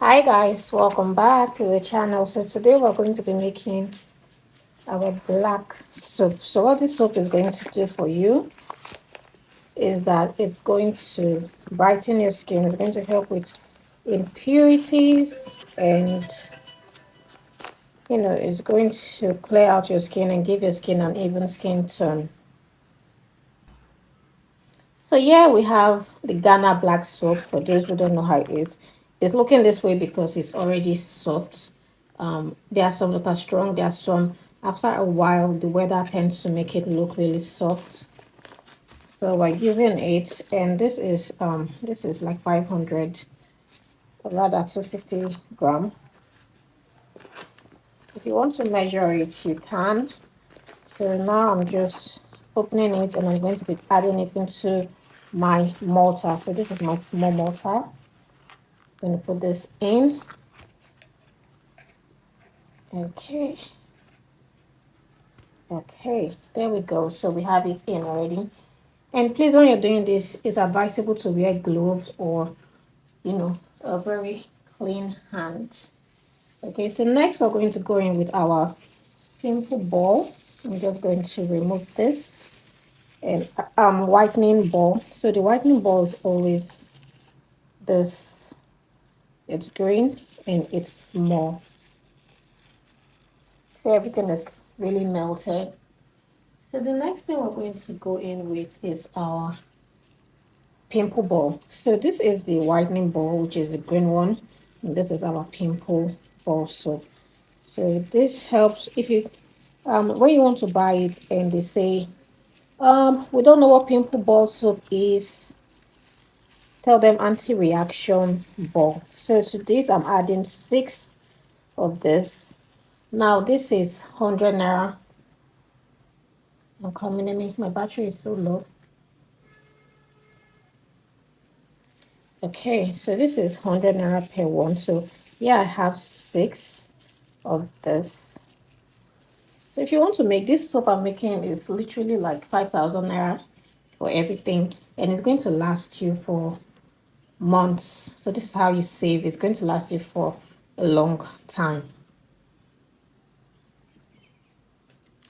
Hi guys, welcome back to the channel. So today we're going to be making our black soap. So what this soap is going to do for you is that it's going to brighten your skin. It's going to help with impurities, and it's going to clear out your skin and give your skin an even skin tone. So yeah, we have the Ghana black soap. For those who don't know how it is, it's looking this way because it's already soft. There are some that are strong. There are some, after a while, the weather tends to make it look really soft. So we're using it, and this is like 500, or rather 250 gram. If you want to measure it, you can. So now I'm just opening it, and I'm going to be adding it into my mortar. So this is my small mortar. I'm going to put this in. Okay. Okay, there we go. So we have it in already. And please, when you're doing this, it's advisable to wear gloves or, a very clean hands. Okay, so next we're going to go in with our pimple ball. I'm just going to remove this and whitening ball. So the whitening ball is always this. It's green and it's small. So everything is really melted. So the next thing we're going to go in with is our pimple ball. So this is the whitening ball, which is the green one, and this is our pimple ball soap. So this helps if you when you want to buy it and they say we don't know what pimple ball soap is, tell them anti-reaction ball. So to this I'm adding 6 of this. Now this is 100 naira. I'm coming in me, my battery is so low. Okay, so this is 100 naira per one. So yeah, I have 6 of this. So if you want to make this soap I'm making, is literally like 5,000 naira for everything, and it's going to last you for months. So this is how you save. It's going to last you for a long time.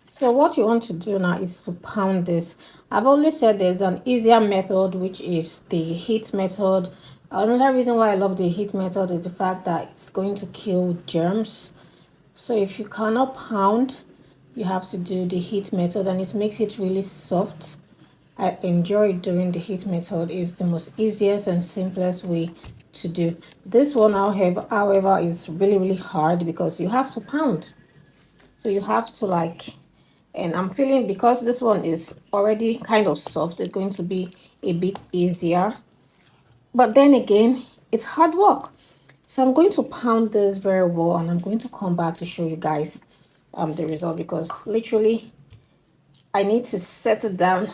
So what you want to do now is to pound this. I've always said there's an easier method, which is the heat method. Another reason why I love the heat method is the fact that it's going to kill germs. So if you cannot pound, you have to do the heat method, and it makes it really soft. I enjoy doing the heat method. It's the most easiest and simplest way to do. This one, however, is really hard because you have to pound. So you have to and I'm feeling, because this one is already kind of soft, it's going to be a bit easier. But then again, it's hard work. So I'm going to pound this very well, and I'm going to come back to show you guys the result, because literally I need to set it down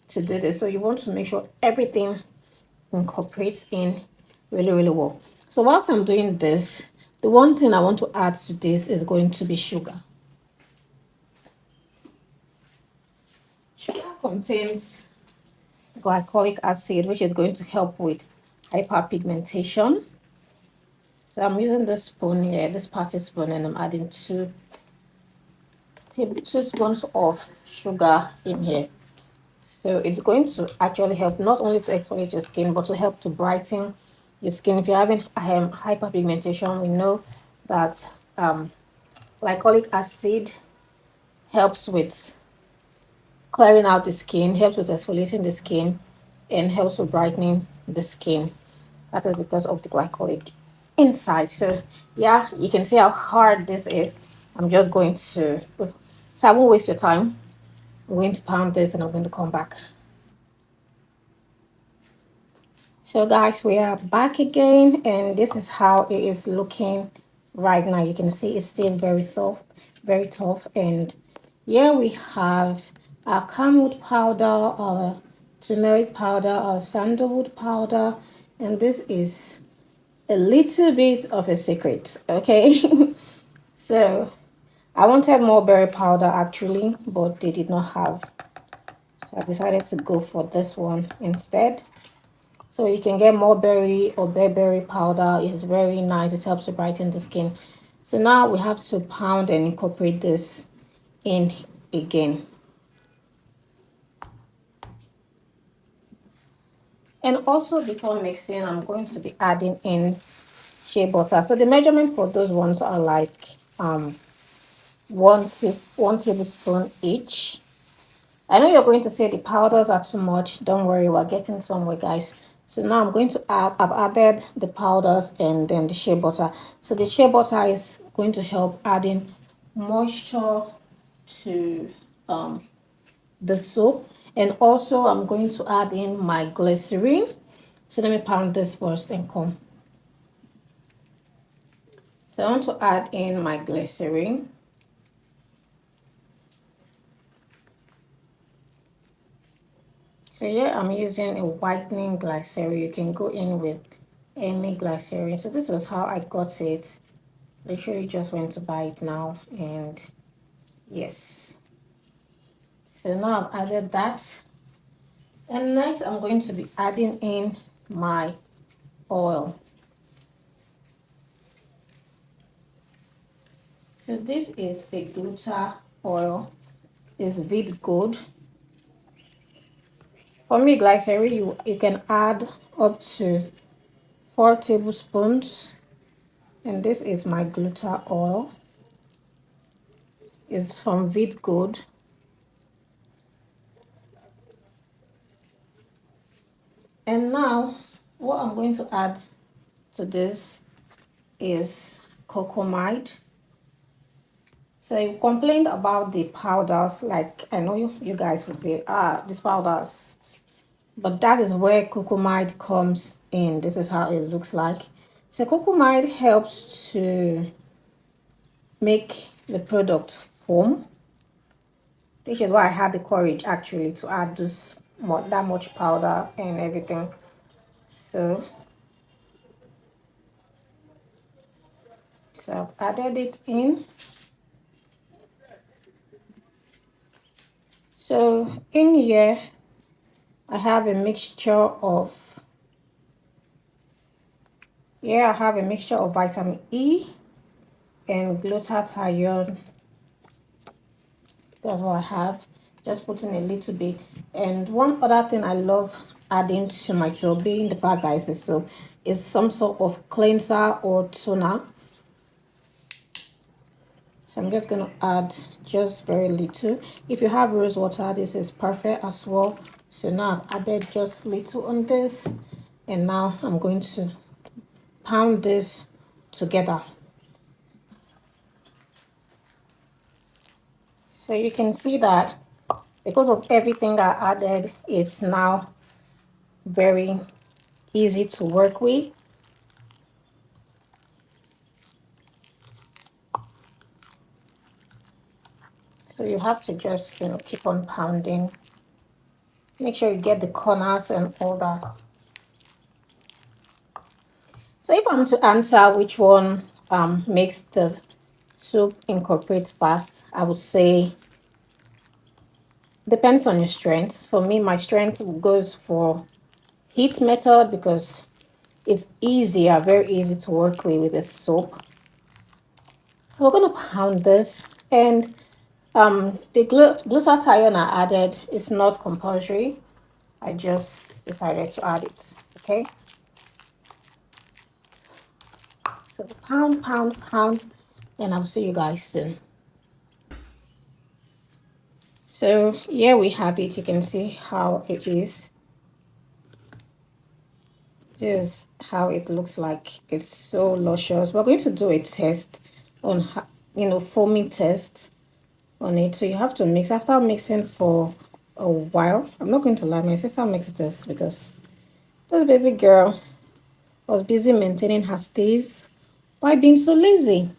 to do this. So you want to make sure everything incorporates in really well. So whilst I'm doing this, the one thing I want to add to this is going to be sugar. Sugar contains glycolic acid, which is going to help with hyperpigmentation. So I'm using this spoon here, this party spoon, and I'm adding 2 spoons of sugar in here. So it's going to actually help not only to exfoliate your skin, but to help to brighten your skin. If you're having hyperpigmentation, we know that glycolic acid helps with clearing out the skin, helps with exfoliating the skin, and helps with brightening the skin. That is because of the glycolic inside. So yeah, you can see how hard this is. I'm just going to, so I won't waste your time. I'm going to pound this and I'm going to come back. So guys, we are back again, and this is how it is looking right now. You can see it's still very tough. And yeah, we have our camwood powder, our turmeric powder, our sandalwood powder, and this is a little bit of a secret, okay? So I wanted mulberry powder actually, but they did not have, so I decided to go for this one instead. So you can get mulberry or bearberry powder. It's very nice. It helps to brighten the skin. So now we have to pound and incorporate this in again. And also before mixing, I'm going to be adding in shea butter. So the measurement for those ones are like one tablespoon each. I know you're going to say the powders are too much. Don't worry, we're getting somewhere, guys. So now I'm going to add, I've added the powders and then the shea butter. So the shea butter is going to help adding moisture to the soap. And also I'm going to add in my glycerin. So let me pound this first and come. So I want to add in my glycerin. So yeah, I'm using a whitening glycerin. You can go in with any glycerin. So this was how I got it. Literally just went to buy it now, and yes. So now I've added that. And next I'm going to be adding in my oil. So this is a gluta oil. It's vid gold. For me, glycerin, you can add up to 4 tablespoons. And this is my gluta oil. It's from vid gold. And now what I'm going to add to this is cocomide. So you complained about the powders, like I know you guys would say, these powders, but that is where cocomide comes in. This is how it looks like. So cocomide helps to make the product foam, which is why I had the courage actually to add that much powder and everything. So I've added it in. So in here, I have a mixture of, vitamin E and glutathione. That's what I have. Just putting a little bit. And one other thing I love adding to my soap, being the fact guys is soap, is some sort of cleanser or toner. So I'm just going to add just very little. If you have rose water, this is perfect as well. So now I've added just little on this. And now I'm going to pound this together. So you can see that because of everything I added, it's now very easy to work with. So you have to just, keep on pounding. Make sure you get the corners and all that. So if I'm to answer which one makes the soup incorporate fast, I would say depends on your strength. For me, my strength goes for heat method because it's easier, very easy to work with the soap. So we're going to pound this, and the glutathione I added is not compulsory. I just decided to add it. Okay. So pound, pound, pound, and I'll see you guys soon. So here we have it. You can see how it is. This is how it looks like. It's so luscious. We're going to do a test on, foaming test on it. So you have to mix. After mixing for a while, I'm not going to lie, my sister mixed this because this baby girl was busy maintaining her stays. Why being so lazy?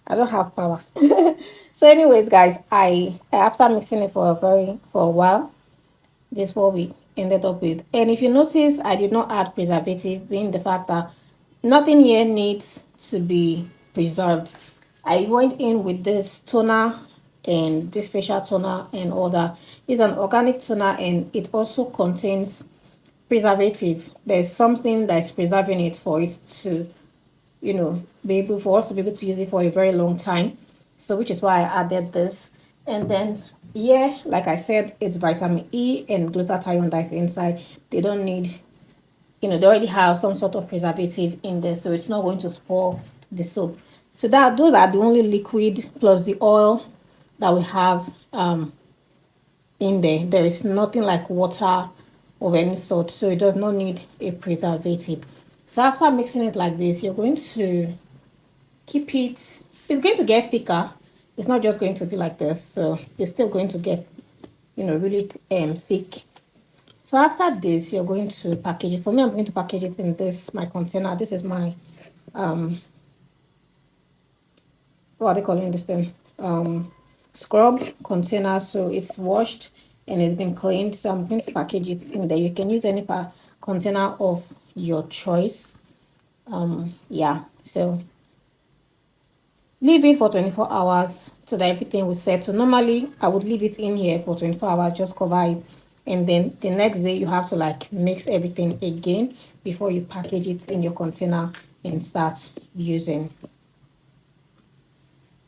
I don't have power. So anyways, guys, I after mixing it for a while, this is what we ended up with. And if you notice, I did not add preservative, being the fact that nothing here needs to be preserved. I went in with this toner and this facial toner and all that. It's an organic toner, and it also contains preservative. There's something that's preserving it for it to, be able for us to be able to use it for a very long time. So which is why I added this. And then yeah, like I said, it's vitamin E and glutathione that's inside. They don't need, they already have some sort of preservative in there, so it's not going to spoil the soap. So that those are the only liquid plus the oil that we have in there. There is nothing like water of any sort, so it does not need a preservative. So after mixing it like this, you're going to keep it, it's going to get thicker. It's not just going to be like this, so it's still going to get, really thick. So after this, you're going to package it. For me, I'm going to package it in this, my container. This is my, what are they calling this thing? Scrub container. So it's washed and it's been cleaned. So I'm going to package it in there. You can use any container of your choice. Yeah. So leave it for 24 hours so that everything will set. So normally I would leave it in here for 24 hours, just cover it. And then the next day you have to like mix everything again before you package it in your container and start using.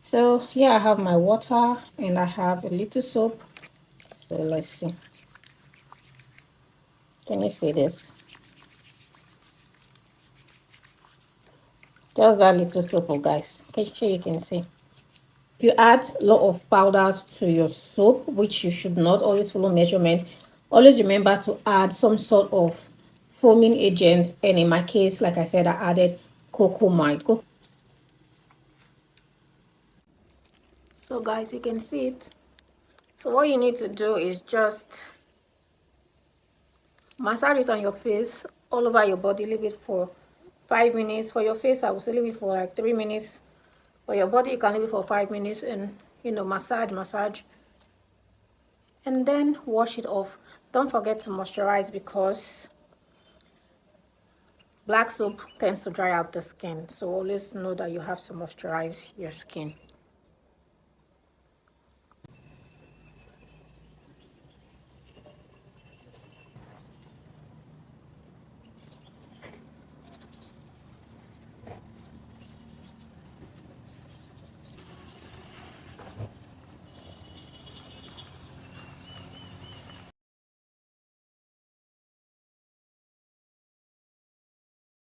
So here I have my water and I have a little soap. So let's see. Can you see this? Just that little soap, oh guys. Okay, sure you can see. You add a lot of powders to your soap, which you should not always follow measurement. Always remember to add some sort of foaming agent, and in my case, like I said, I added cocomide. So guys, you can see it. So what you need to do is just massage it on your face, all over your body. Leave it for 5 minutes. For your face, I will say leave it for like 3 minutes. For your body, you can leave it for 5 minutes and massage, and then wash it off. Don't forget to moisturize because black soap tends to dry out the skin, so always know that you have to moisturize your skin.